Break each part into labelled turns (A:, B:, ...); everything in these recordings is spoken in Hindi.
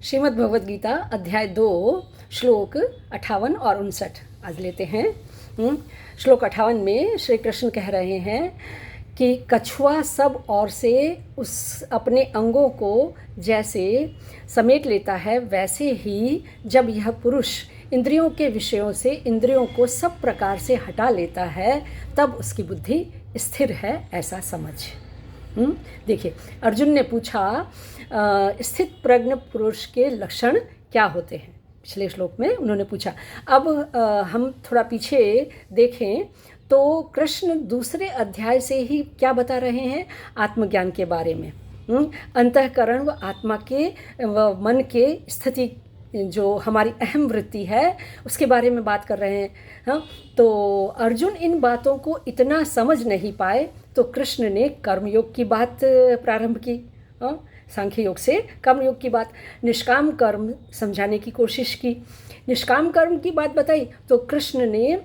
A: श्रीमद् भगवद गीता अध्याय 2 श्लोक 58 और 59 आज लेते हैं। श्लोक 58 में श्री कृष्ण कह रहे हैं कि कछुआ सब ओर से उस अपने अंगों को जैसे समेट लेता है, वैसे ही जब यह पुरुष इंद्रियों के विषयों से इंद्रियों को सब प्रकार से हटा लेता है, तब उसकी बुद्धि स्थिर है, ऐसा समझ। देखिए, अर्जुन ने पूछा स्थित प्रज्ञ पुरुष के लक्षण क्या होते हैं। पिछले श्लोक में उन्होंने पूछा। अब हम थोड़ा पीछे देखें तो कृष्ण दूसरे अध्याय से ही क्या बता रहे हैं, आत्मज्ञान के बारे में। अंतःकरण व आत्मा के व मन के स्थिति, जो हमारी अहम वृत्ति है, उसके बारे में बात कर रहे हैं। हाँ, तो अर्जुन इन बातों को इतना समझ नहीं पाए, तो कृष्ण ने कर्मयोग की बात प्रारंभ की। सांख्य योग से कर्मयोग की बात, निष्काम कर्म समझाने की कोशिश की। निष्काम कर्म की बात बताई तो कृष्ण ने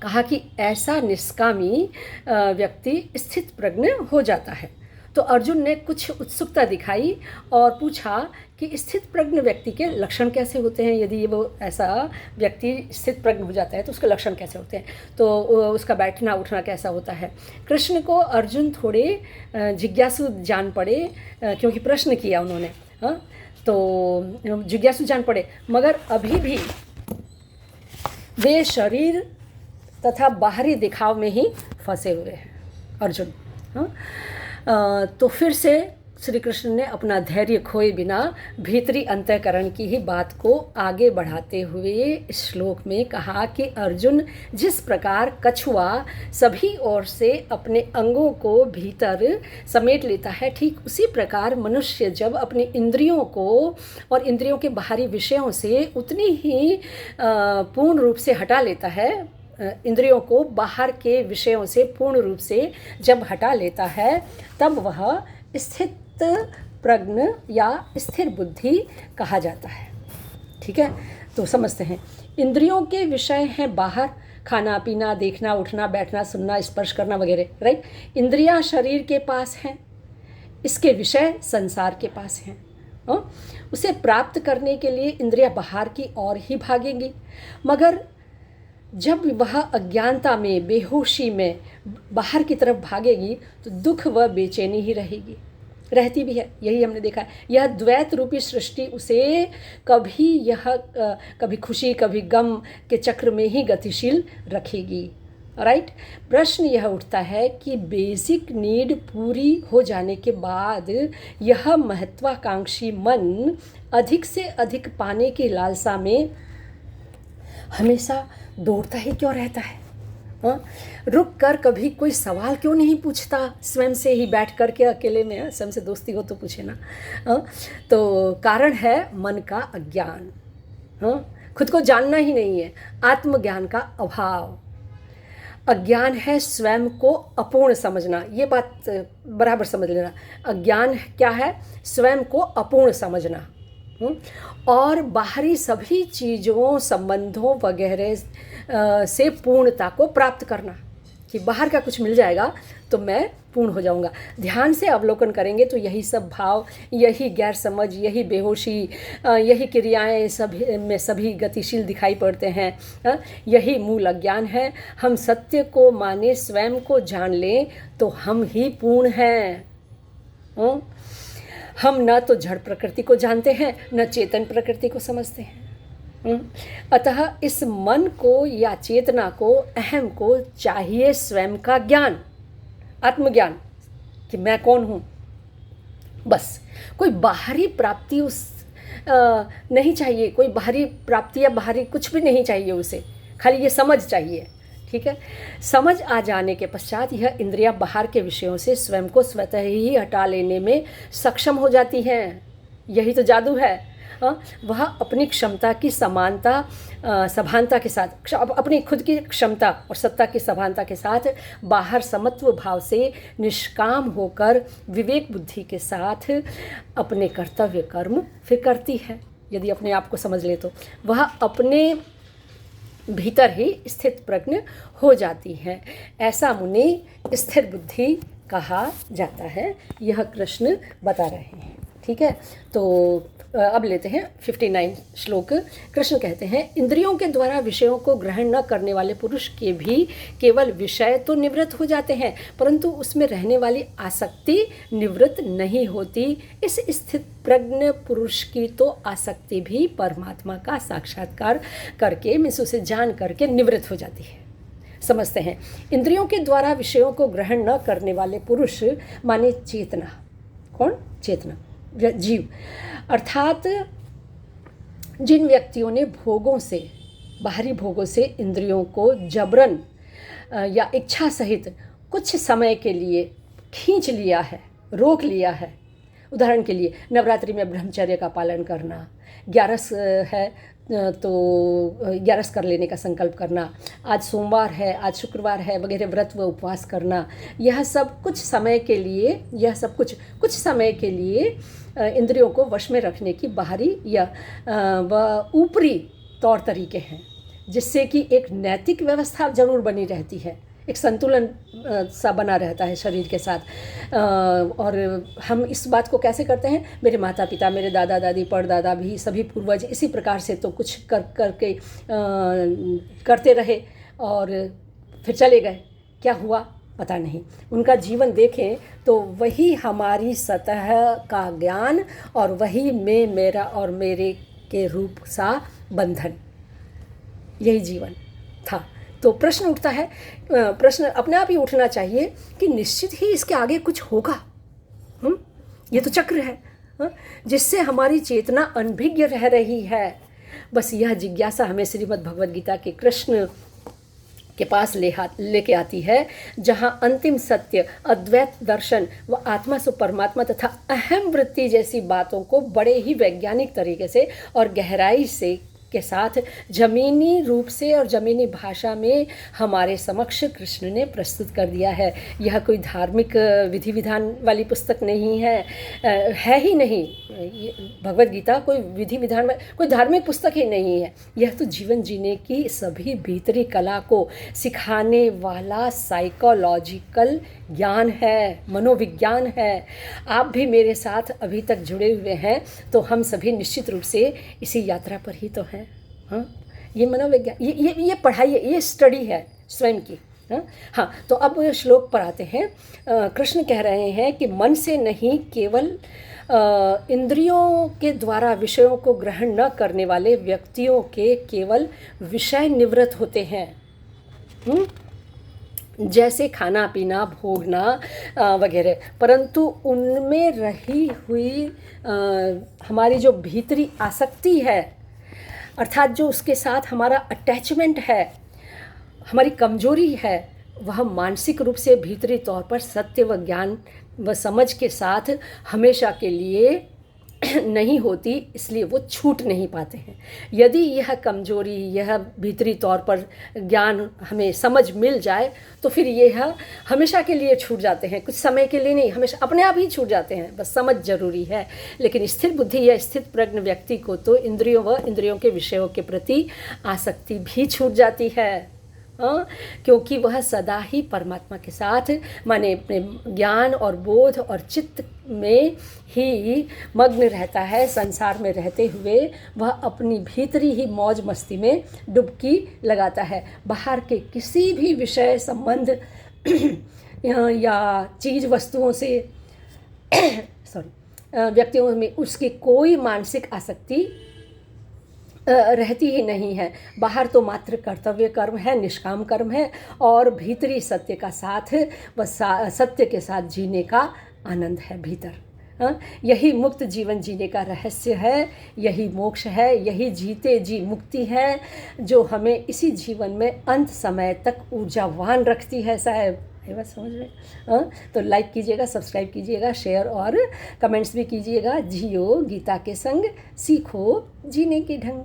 A: कहा कि ऐसा निष्कामी व्यक्ति स्थित प्रज्ञ हो जाता है। तो अर्जुन ने कुछ उत्सुकता दिखाई और पूछा कि स्थित प्रज्ञ व्यक्ति के लक्षण कैसे होते हैं। यदि वो ऐसा व्यक्ति स्थित प्रज्ञ हो जाता है तो उसके लक्षण कैसे होते हैं, तो उसका बैठना उठना कैसा होता है। कृष्ण को अर्जुन थोड़े जिज्ञासु जान पड़े, क्योंकि प्रश्न किया उन्होंने। तो जिज्ञासु जान पड़े, मगर अभी भी वे शरीर तथा बाहरी दिखाव में ही फंसे हुए हैं अर्जुन। तो फिर से श्री कृष्ण ने अपना धैर्य खोए बिना भीतरी अंतःकरण की ही बात को आगे बढ़ाते हुए इस श्लोक में कहा कि अर्जुन, जिस प्रकार कछुआ सभी ओर से अपने अंगों को भीतर समेट लेता है, ठीक उसी प्रकार मनुष्य जब अपनी इंद्रियों को और इंद्रियों के बाहरी विषयों से उतनी ही पूर्ण रूप से हटा लेता है, इंद्रियों को बाहर के विषयों से पूर्ण रूप से जब हटा लेता है, तब वह स्थित प्रज्ञ या स्थिर बुद्धि कहा जाता है। ठीक है, तो समझते हैं। इंद्रियों के विषय हैं बाहर, खाना पीना, देखना उठना, बैठना, सुनना, स्पर्श करना वगैरह, राइट। इंद्रियां शरीर के पास हैं, इसके विषय संसार के पास हैं। उसे प्राप्त करने के लिए इंद्रियां बाहर की ओर ही भागेंगी, मगर जब वह अज्ञानता में, बेहोशी में बाहर की तरफ भागेगी तो दुख व बेचैनी ही रहेगी, रहती भी है। यही हमने देखा है। यह द्वैत रूपी सृष्टि उसे कभी खुशी कभी गम के चक्र में ही गतिशील रखेगी, राइट। प्रश्न यह उठता है कि बेसिक नीड पूरी हो जाने के बाद यह महत्वाकांक्षी मन अधिक से अधिक पाने की लालसा में हमेशा दौड़ता ही क्यों रहता है। रुक कर कभी कोई सवाल क्यों नहीं पूछता, स्वयं से ही बैठ कर के अकेले में। स्वयं से दोस्ती हो तो पूछे ना। तो कारण है मन का अज्ञान, खुद को जानना ही नहीं है, आत्मज्ञान का अभाव। अज्ञान है स्वयं को अपूर्ण समझना, ये बात बराबर समझ लेना। अज्ञान क्या है? स्वयं को अपूर्ण समझना और बाहरी सभी चीज़ों, संबंधों वगैरह से पूर्णता को प्राप्त करना, कि बाहर का कुछ मिल जाएगा तो मैं पूर्ण हो जाऊंगा। ध्यान से अवलोकन करेंगे तो यही सब भाव, यही गैर समझ, यही बेहोशी, यही क्रियाएं सभी गतिशील दिखाई पड़ते हैं। यही मूल अज्ञान है। हम सत्य को माने, स्वयं को जान लें तो हम ही पूर्ण हैं। हम न तो जड़ प्रकृति को जानते हैं, न चेतन प्रकृति को समझते हैं। अतः इस मन को या चेतना को, अहम को चाहिए स्वयं का ज्ञान, आत्मज्ञान, कि मैं कौन हूँ। बस कोई बाहरी प्राप्ति नहीं चाहिए, कोई बाहरी प्राप्ति या बाहरी कुछ भी नहीं चाहिए उसे, खाली ये समझ चाहिए। ठीक है, समझ आ जाने के पश्चात यह इंद्रियां बाहर के विषयों से स्वयं को स्वतः ही हटा लेने में सक्षम हो जाती हैं। यही तो जादू है। वह अपनी क्षमता की सभानता के साथ, अपनी खुद की क्षमता और सत्ता की सभानता के साथ बाहर समत्व भाव से निष्काम होकर विवेक बुद्धि के साथ अपने कर्तव्य कर्म फिर करती है। यदि अपने आप को समझ ले तो वह अपने भीतर ही स्थित प्रज्ञ हो जाती है। ऐसा मुनि स्थिर बुद्धि कहा जाता है। यह कृष्ण बता रहे हैं। ठीक है, तो अब लेते हैं 59 श्लोक। कृष्ण कहते हैं, इंद्रियों के द्वारा विषयों को ग्रहण न करने वाले पुरुष के भी केवल विषय तो निवृत्त हो जाते हैं, परंतु उसमें रहने वाली आसक्ति निवृत्त नहीं होती। इस स्थित प्रज्ञ पुरुष की तो आसक्ति भी परमात्मा का साक्षात्कार करके, मीन्स उसे जान करके निवृत्त हो जाती है। समझते हैं, इंद्रियों के द्वारा विषयों को ग्रहण न करने वाले पुरुष माने चेतना। कौन? चेतना, जीव। अर्थात जिन व्यक्तियों ने भोगों से, बाहरी भोगों से इंद्रियों को जबरन या इच्छा सहित कुछ समय के लिए खींच लिया है, रोक लिया है। उदाहरण के लिए नवरात्रि में ब्रह्मचर्य का पालन करना, 11 है तो 11 कर लेने का संकल्प करना, आज सोमवार है, आज शुक्रवार है वगैरह व्रत व उपवास करना, यह सब कुछ समय के लिए, यह सब कुछ समय के लिए इंद्रियों को वश में रखने की बाहरी या व ऊपरी तौर तरीके हैं, जिससे कि एक नैतिक व्यवस्था जरूर बनी रहती है, एक संतुलन सा बना रहता है शरीर के साथ। और हम इस बात को कैसे करते हैं? मेरे माता पिता, मेरे दादा दादी, परदादा भी, सभी पूर्वज इसी प्रकार से तो कुछ करके करते रहे और फिर चले गए। क्या हुआ पता नहीं। उनका जीवन देखें तो वही हमारी सतह का ज्ञान और वही मैं, मेरा और मेरे के रूप सा बंधन, यही जीवन था। तो प्रश्न उठता है, प्रश्न अपने आप ही उठना चाहिए कि निश्चित ही इसके आगे कुछ होगा। ये तो चक्र है जिससे हमारी चेतना अनभिज्ञ रह रही है। बस यह जिज्ञासा हमें श्रीमद् भगवद गीता के कृष्ण के पास लेके आती है, जहाँ अंतिम सत्य, अद्वैत दर्शन व आत्मा से परमात्मा तथा अहम वृत्ति जैसी बातों को बड़े ही वैज्ञानिक तरीके से और गहराई से के साथ जमीनी रूप से और जमीनी भाषा में हमारे समक्ष कृष्ण ने प्रस्तुत कर दिया है। यह कोई धार्मिक विधि विधान वाली पुस्तक नहीं है, है ही नहीं। भगवद गीता कोई विधि विधान, कोई धार्मिक पुस्तक ही नहीं है। यह तो जीवन जीने की सभी भीतरी कला को सिखाने वाला साइकोलॉजिकल ज्ञान है, मनोविज्ञान है। आप भी मेरे साथ अभी तक जुड़े हुए हैं तो हम सभी निश्चित रूप से इसी यात्रा पर ही तो हैं। हाँ, ये मनोविज्ञान, ये पढ़ाई है, ये स्टडी है स्वयं की। हाँ, तो अब श्लोक पर आते हैं। कृष्ण कह रहे हैं कि मन से नहीं, केवल इंद्रियों के द्वारा विषयों को ग्रहण न करने वाले व्यक्तियों के केवल विषय निवृत्त होते हैं। जैसे खाना पीना, भोगना वगैरह, परंतु उनमें रही हुई हमारी जो भीतरी आसक्ति है, अर्थात जो उसके साथ हमारा अटैचमेंट है, हमारी कमजोरी है, वह मानसिक रूप से भीतरी तौर पर सत्य व ज्ञान व समझ के साथ हमेशा के लिए नहीं होती, इसलिए वो छूट नहीं पाते हैं। यदि यह कमजोरी, यह भीतरी तौर पर ज्ञान हमें समझ मिल जाए तो फिर यह हमेशा के लिए छूट जाते हैं, कुछ समय के लिए नहीं, हमेशा अपने आप ही छूट जाते हैं। बस समझ जरूरी है। लेकिन स्थिर बुद्धि या स्थित प्रज्ञ व्यक्ति को तो इंद्रियों व इंद्रियों के विषयों के प्रति आसक्ति भी छूट जाती है, क्योंकि वह सदा ही परमात्मा के साथ, माने अपने ज्ञान और बोध और चित्त में ही मग्न रहता है। संसार में रहते हुए वह अपनी भीतरी ही मौज मस्ती में डुबकी लगाता है। बाहर के किसी भी विषय संबंध या चीज़ वस्तुओं से व्यक्तियों में उसकी कोई मानसिक आसक्ति रहती ही नहीं है। बाहर तो मात्र कर्तव्य कर्म है, निष्काम कर्म है, और भीतरी सत्य का साथ बस सत्य के साथ जीने का आनंद है भीतर। यही मुक्त जीवन जीने का रहस्य है, यही मोक्ष है, यही जीते जी मुक्ति है, जो हमें इसी जीवन में अंत समय तक ऊर्जावान रखती है। साहब ये बात समझ रहे? तो लाइक कीजिएगा, सब्सक्राइब कीजिएगा, शेयर और कमेंट्स भी कीजिएगा। जियो गीता के संग, सीखो जीने की ढंग।